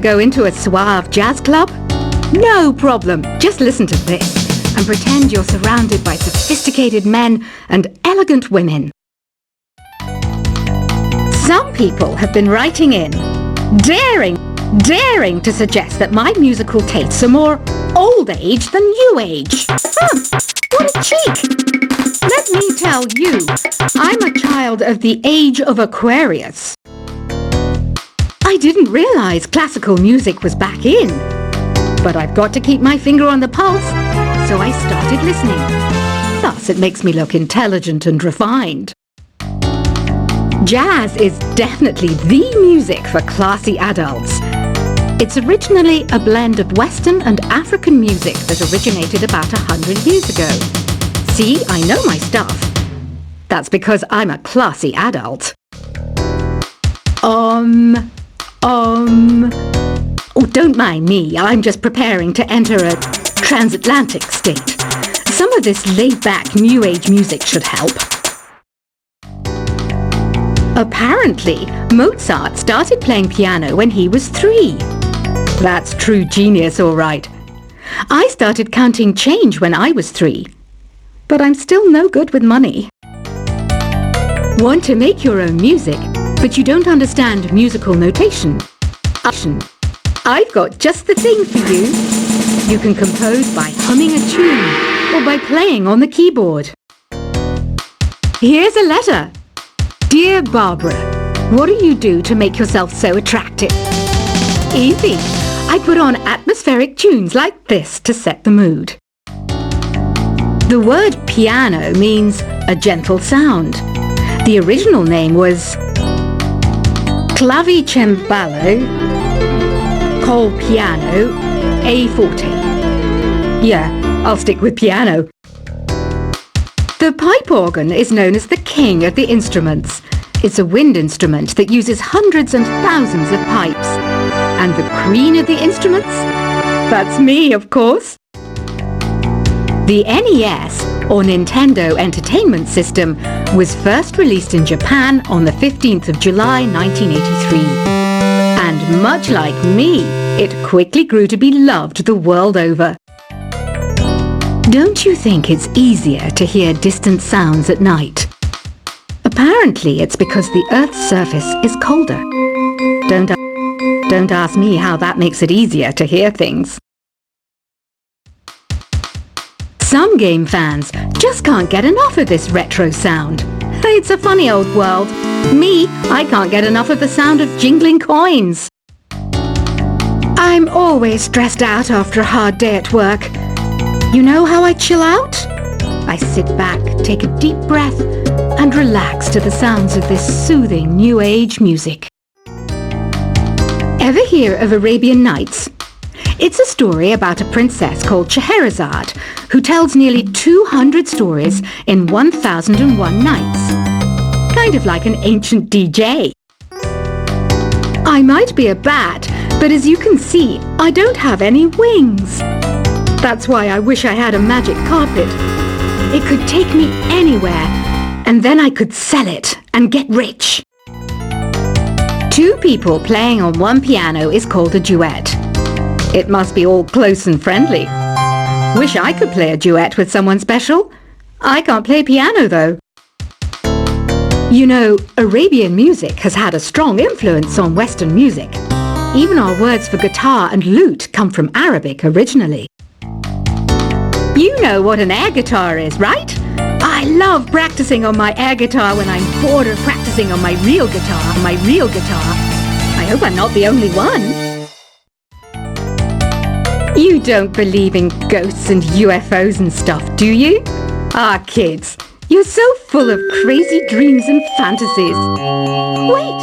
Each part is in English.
go into a suave jazz club? No problem. Just listen to this and pretend you're surrounded by sophisticated men and elegant women. Some people have been writing in, daring to suggest that my musical tastes are more old age than new age. What a cheek! Let me tell you, I'm a child of the age of Aquarius. I didn't realize classical music was back in, but I've got to keep my finger on the pulse, so I started listening. Thus, it makes me look intelligent and refined. Jazz is definitely the music for classy adults. It's originally a blend of Western and African music that originated about 100 years ago. See, I know my stuff. That's because I'm a classy adult. Oh, don't mind me. I'm just preparing to enter a transatlantic state. Some of this laid-back New Age music should help. Apparently, Mozart started playing piano when he was 3. That's true genius, all right. I started counting change when I was 3. But I'm still no good with money. Want to make your own music, but you don't understand musical notation? I've got just the thing for you. You can compose by humming a tune or by playing on the keyboard. Here's a letter. Dear Barbara, what do you do to make yourself so attractive? Easy. I put on atmospheric tunes like this to set the mood. The word piano means a gentle sound. The original name was clavicembalo col piano a forte. Yeah, I'll stick with piano. The pipe organ is known as the king of the instruments. It's a wind instrument that uses hundreds and thousands of pipes. And the queen of the instruments? That's me, of course. The NES, or Nintendo Entertainment System, was first released in Japan on the 15th of July 1983. And much like me, it quickly grew to be loved the world over. Don't you think it's easier to hear distant sounds at night? Apparently it's because the Earth's surface is colder. Don't ask me how that makes it easier to hear things. Some game fans just can't get enough of this retro sound. It's a funny old world. Me, I can't get enough of the sound of jingling coins. I'm always stressed out after a hard day at work. You know how I chill out? I sit back, take a deep breath, and relax to the sounds of this soothing New Age music. Ever hear of Arabian Nights? It's a story about a princess called Scheherazade, who tells nearly 200 stories in 1001 nights. Kind of like an ancient DJ. I might be a bat, but as you can see, I don't have any wings. That's why I wish I had a magic carpet. It could take me anywhere, and then I could sell it and get rich. 2 people playing on one piano is called a duet. It must be all close and friendly. Wish I could play a duet with someone special. I can't play piano though. You know, Arabian music has had a strong influence on Western music. Even our words for guitar and lute come from Arabic originally. You know what an air guitar is, right? I love practicing on my air guitar when I'm bored of practicing on my real guitar. I hope I'm not the only one. You don't believe in ghosts and UFOs and stuff, do you? Ah, kids, you're so full of crazy dreams and fantasies. Wait,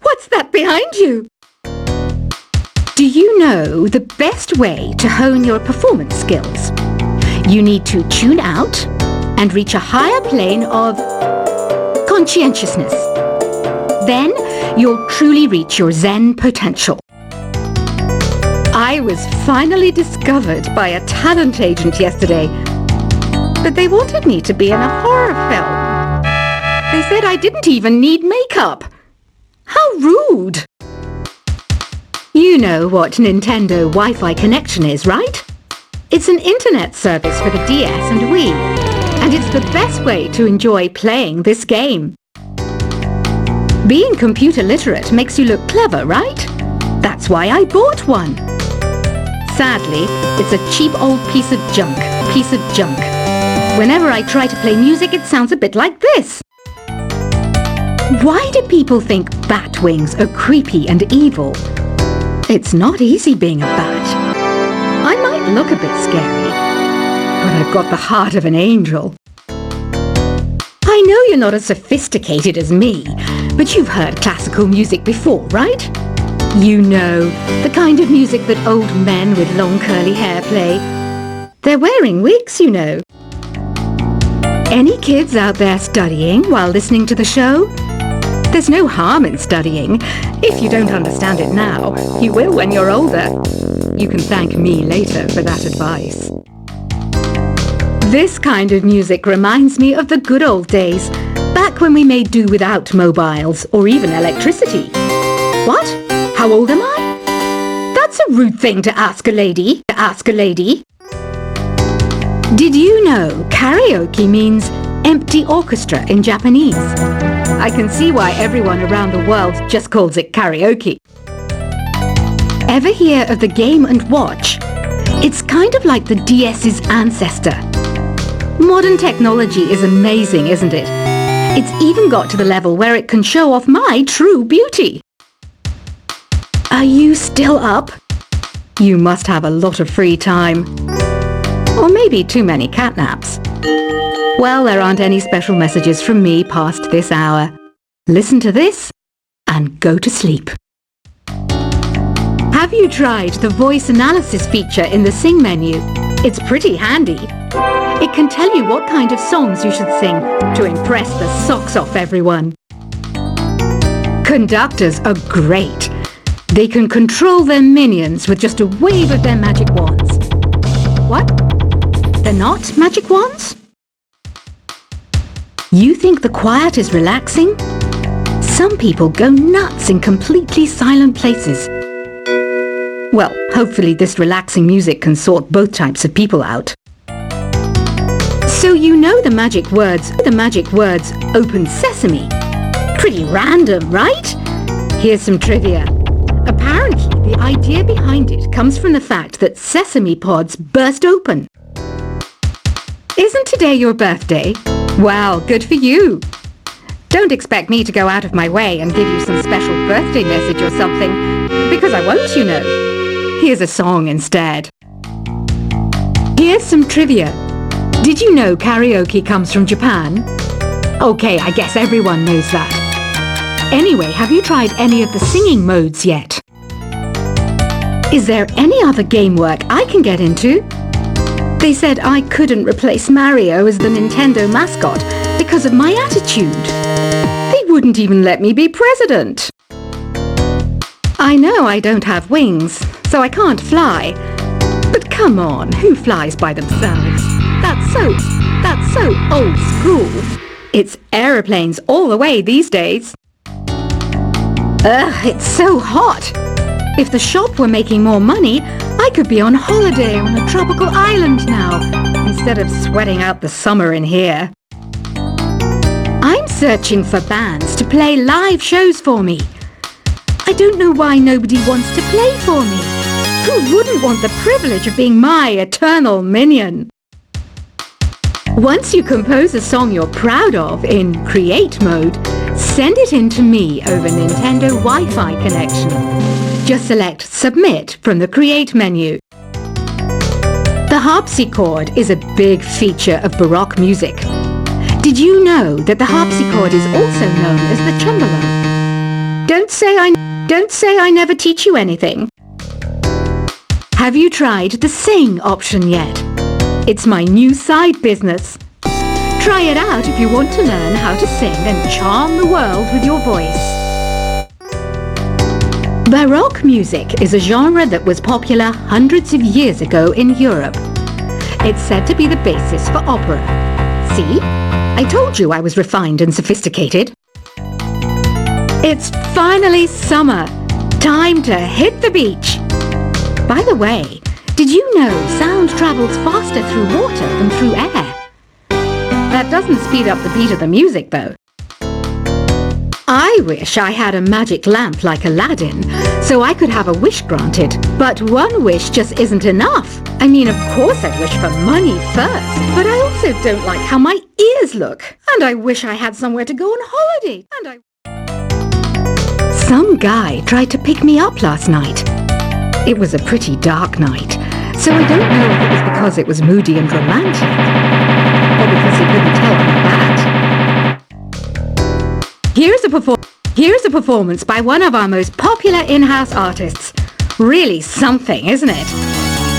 what's that behind you? Do you know the best way to hone your performance skills? You need to tune out and reach a higher plane of conscientiousness. Then you'll truly reach your Zen potential. I was finally discovered by a talent agent yesterday, but they wanted me to be in a horror film. They said I didn't even need makeup. How rude! You know what Nintendo Wi-Fi connection is, right? It's an internet service for the DS and Wii, and it's the best way to enjoy playing this game. Being computer literate makes you look clever, right? That's why I bought one. Sadly, it's a cheap old piece of junk. Whenever I try to play music, it sounds a bit like this. Why do people think bat wings are creepy and evil? It's not easy being a bat. I might look a bit scary, but I've got the heart of an angel. I know you're not as sophisticated as me, but you've heard classical music before, right? You know, the kind of music that old men with long curly hair play. They're wearing wigs, you know. Any kids out there studying while listening to the show? There's no harm in studying. If you don't understand it now, you will when you're older. You can thank me later for that advice. This kind of music reminds me of the good old days, back when we made do without mobiles or even electricity. What? How old am I? That's a rude thing to ask a lady. Did you know karaoke means empty orchestra in Japanese? I can see why everyone around the world just calls it karaoke. Ever hear of the Game & Watch? It's kind of like the DS's ancestor. Modern technology is amazing, isn't it? It's even got to the level where it can show off my true beauty. Are you still up? You must have a lot of free time. Or maybe too many catnaps. Well, there aren't any special messages from me past this hour. Listen to this and go to sleep. Have you tried the voice analysis feature in the Sing menu? It's pretty handy. It can tell you what kind of songs you should sing to impress the socks off everyone. Conductors are great. They can control their minions with just a wave of their magic wands. What? They're not magic wands? You think the quiet is relaxing? Some people go nuts in completely silent places. Well, hopefully this relaxing music can sort both types of people out. So you know the magic words open sesame. Pretty random, right? Here's some trivia. Apparently, the idea behind it comes from the fact that sesame pods burst open. Isn't today your birthday? Well, good for you. Don't expect me to go out of my way and give you some special birthday message or something, because I won't, you know. Here's a song instead. Here's some trivia. Did you know karaoke comes from Japan? Okay, I guess everyone knows that. Anyway, have you tried any of the singing modes yet? Is there any other game work I can get into? They said I couldn't replace Mario as the Nintendo mascot because of my attitude. They wouldn't even let me be president. I know I don't have wings, so I can't fly. But come on, who flies by themselves? That's so old school. It's aeroplanes all the way these days. Ugh, it's so hot. If the shop were making more money, I could be on holiday on a tropical island now, instead of sweating out the summer in here. I'm searching for bands to play live shows for me. I don't know why nobody wants to play for me. Who wouldn't want the privilege of being my eternal minion? Once you compose a song you're proud of in Create mode, send it in to me over Nintendo Wi-Fi connection. Just select Submit from the Create menu. The harpsichord is a big feature of Baroque music. Did you know that the harpsichord is also known as the tremolo? Don't say I never teach you anything. Have you tried the Sing option yet? It's my new side business. Try it out if you want to learn how to sing and charm the world with your voice. Baroque music is a genre that was popular hundreds of years ago in Europe. It's said to be the basis for opera. See? I told you I was refined and sophisticated. It's finally summer. time to hit the beach. By the way, did you know sound travels faster through water than through air? That doesn't speed up the beat of the music, though. I wish I had a magic lamp like Aladdin, so I could have a wish granted. But one wish just isn't enough. I mean, of course I'd wish for money first, but I also don't like how my ears look. And I wish I had somewhere to go on holiday. Some guy tried to pick me up last night. It was a pretty dark night, so I don't know if it was because it was moody and romantic, or because he couldn't tell I'm bad. Here's a performance by one of our most popular in-house artists. Really something, isn't it?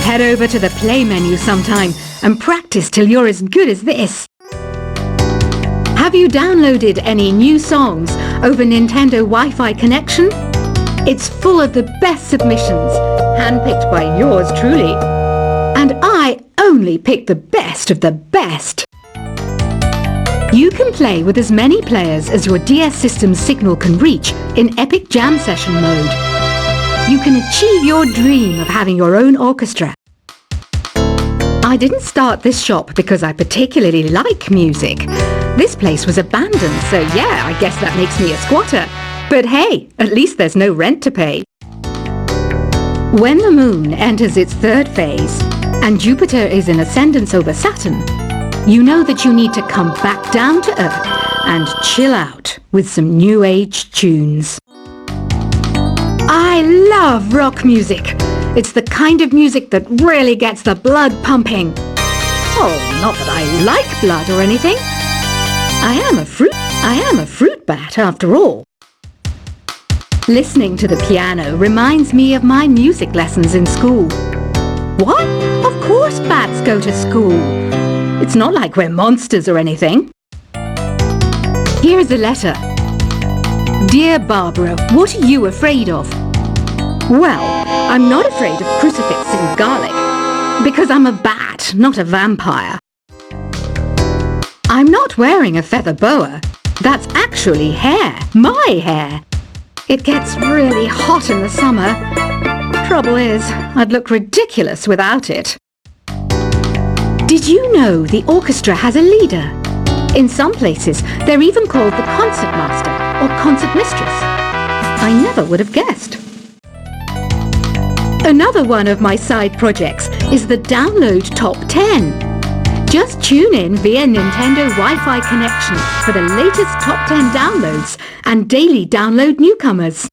Head over to the play menu sometime and practice till you're as good as this. Have you downloaded any new songs over Nintendo Wi-Fi connection? It's full of the best submissions, handpicked by yours truly. And I only picked the best of the best. You can play with as many players as your DS system's signal can reach in Epic Jam Session mode. You can achieve your dream of having your own orchestra. I didn't start this shop because I particularly like music. This place was abandoned, so yeah, I guess that makes me a squatter. But hey, at least there's no rent to pay. When the moon enters its third phase and Jupiter is in ascendance over Saturn, you know that you need to come back down to Earth and chill out with some new age tunes. I love rock music. It's the kind of music that really gets the blood pumping. Oh, not that I like blood or anything. I am a fruit bat after all. Listening to the piano reminds me of my music lessons in school. What? Of course bats go to school. It's not like we're monsters or anything. Here's a letter. Dear Barbara, what are you afraid of? Well, I'm not afraid of crucifix and garlic, because I'm a bat, not a vampire. I'm not wearing a feather boa. That's actually hair, my hair. It gets really hot in the summer. Trouble is, I'd look ridiculous without it. Did you know the orchestra has a leader? In some places, they're even called the concert master or concert mistress. I never would have guessed. Another one of my side projects is the Download Top 10. Just tune in via Nintendo Wi-Fi connection for the latest Top 10 downloads and daily download newcomers.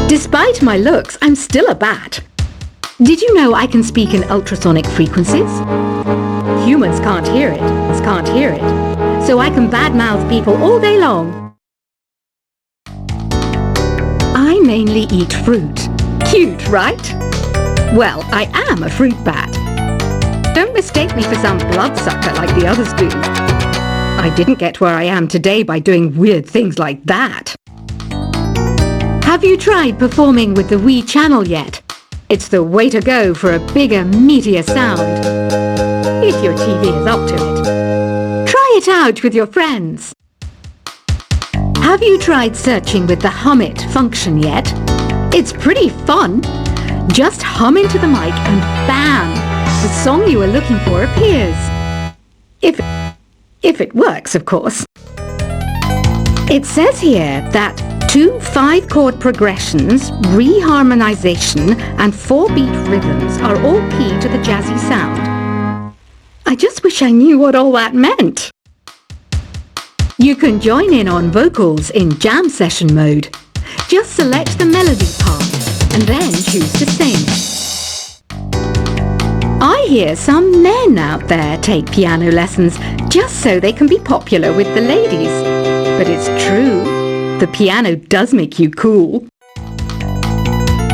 Despite my looks, I'm still a bat. Did you know I can speak in ultrasonic frequencies? Humans can't hear it, so I can badmouth people all day long. I mainly eat fruit. Cute, right? Well, I am a fruit bat. Don't mistake me for some bloodsucker like the others do. I didn't get where I am today by doing weird things like that. Have you tried performing with the Wii channel yet? It's the way to go for a bigger, meatier sound. If your TV is up to it. Try it out with your friends. Have you tried searching with the Hum It function yet? It's pretty fun. Just hum into the mic and bam! The song you were looking for appears. If it works, of course. It says here that 2 5-chord progressions, reharmonization, and 4-beat rhythms are all key to the jazzy sound. I just wish I knew what all that meant. You can join in on vocals in jam session mode. Just select the melody part and then choose to sing. I hear some men out there take piano lessons just so they can be popular with the ladies. But it's true, the piano does make you cool.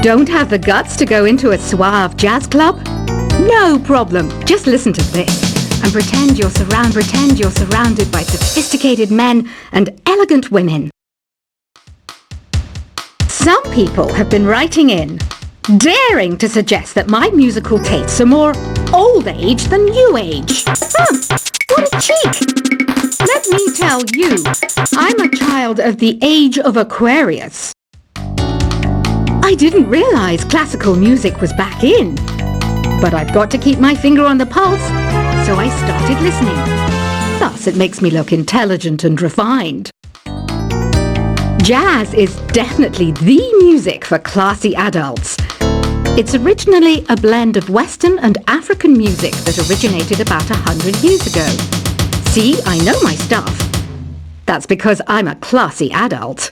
Don't have the guts to go into a suave jazz club? No problem, just listen to this and pretend you're surrounded by sophisticated men and elegant women. Some people have been writing in, daring to suggest that my musical tastes are more old age than new age. What a cheek! Let me tell you, I'm a child of the age of Aquarius. I didn't realize classical music was back in. But I've got to keep my finger on the pulse, so I started listening. Thus, it makes me look intelligent and refined. Jazz is definitely the music for classy adults. It's originally a blend of Western and African music that originated about 100 years ago. See, I know my stuff. That's because I'm a classy adult.